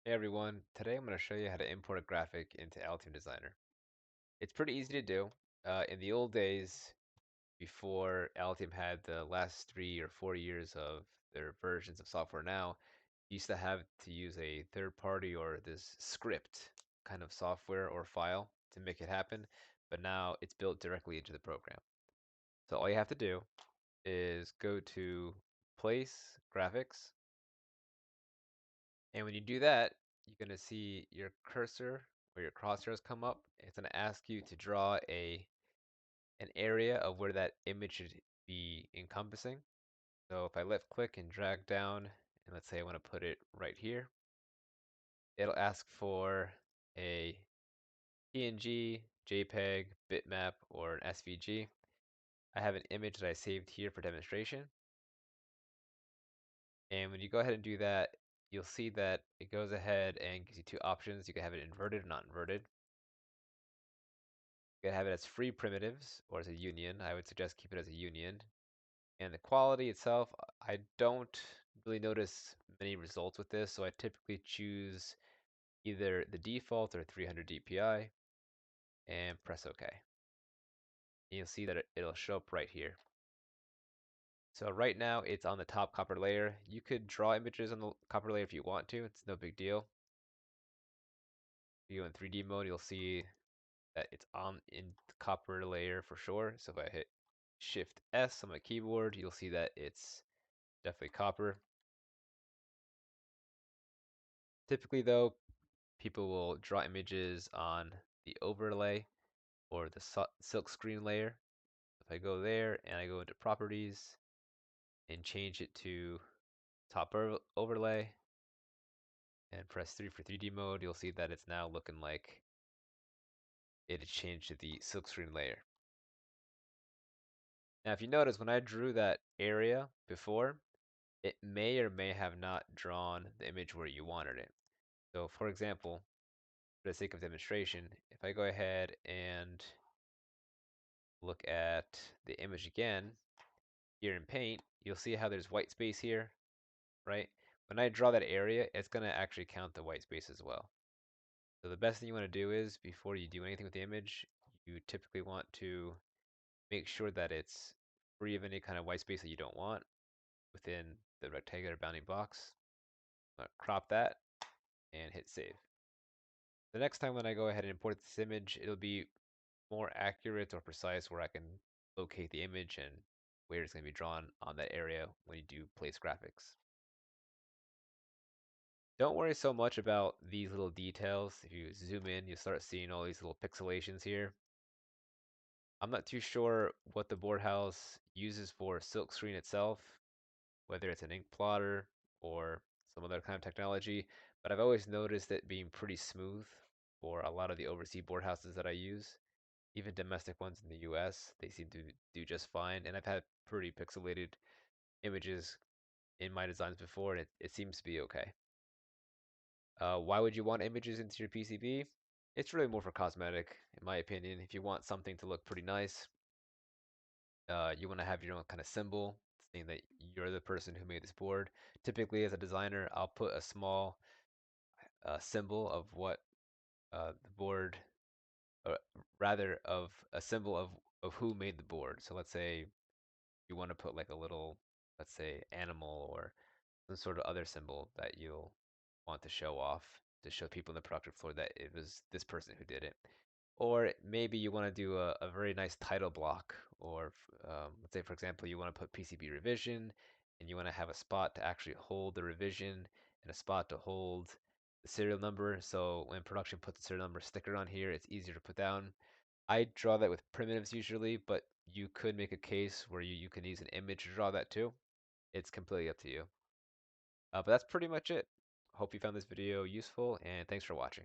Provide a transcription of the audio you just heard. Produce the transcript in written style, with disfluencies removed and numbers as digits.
Hey everyone, today I'm going to show you how to import a graphic into Altium Designer. It's pretty easy to do. In the old days, before Altium had the last 3 or 4 years of their versions of software now, you used to have to use a third party or this script kind of software or file to make it happen, but now it's built directly into the program. So all you have to do is go to Place, Graphics, and when you do that, you're going to see your cursor or your crosshairs come up. It's going to ask you to draw an area of where that image should be encompassing. So if I left click and drag down, and let's say I want to put it right here, it'll ask for a PNG, JPEG, bitmap, or an SVG. I have an image that I saved here for demonstration. And when you go ahead and do that, you'll see that it goes ahead and gives you two options. You can have it inverted or not inverted. You can have it as free primitives or as a union. I would suggest keep it as a union. And the quality itself, I don't really notice many results with this, so I typically choose either the default or 300 DPI and press OK. And you'll see that it'll show up right here. So right now it's on the top copper layer. You could draw images on the copper layer if you want to. It's no big deal. If you go in 3D mode, you'll see that it's on in the copper layer for sure. So if I hit Shift S on my keyboard, you'll see that it's definitely copper. Typically though, people will draw images on the overlay or the silk screen layer. If I go there and I go into properties and change it to top overlay and press 3 for 3D mode, you'll see that it's now looking like it has changed to the silk screen layer. Now if you notice, when I drew that area before, it may or may have not drawn the image where you wanted it. So for example, for the sake of demonstration, if I go ahead and look at the image again, here in Paint, you'll see how there's white space here, right? When I draw that area, it's going to actually count the white space as well. So the best thing you want to do is, before you do anything with the image, you typically want to make sure that it's free of any kind of white space that you don't want within the rectangular bounding box. Crop that and hit save. The next time when I go ahead and import this image, it'll be more accurate or precise where I can locate the image and where it's going to be drawn on that area when you do place graphics. Don't worry so much about these little details. If you zoom in, you start seeing all these little pixelations here. I'm not too sure what the board house uses for silkscreen itself, whether it's an ink plotter or some other kind of technology, but I've always noticed it being pretty smooth for a lot of the overseas board houses that I use. Even domestic ones in the US, they seem to do just fine, and I've had pretty pixelated images in my designs before, and it seems to be okay. Why would you want images into your PCB? It's really more for cosmetic, in my opinion. If you want something to look pretty nice, you want to have your own kind of symbol, saying that you're the person who made this board. Typically, as a designer, I'll put a small symbol of what the board, uh, rather of a symbol of who made the board. So let's say you want to put like a little, let's say, animal or some sort of other symbol that you'll want to show off to show people on the production floor that it was this person who did it. Or maybe you want to do a very nice title block, or let's say, for example, you want to put PCB revision and you want to have a spot to actually hold the revision and a spot to hold the serial number. So when production puts the serial number sticker on here, it's easier to put down. I draw that with primitives usually, but you could make a case where you can use an image to draw that too. It's completely up to you. But that's pretty much it. Hope you found this video useful, and thanks for watching.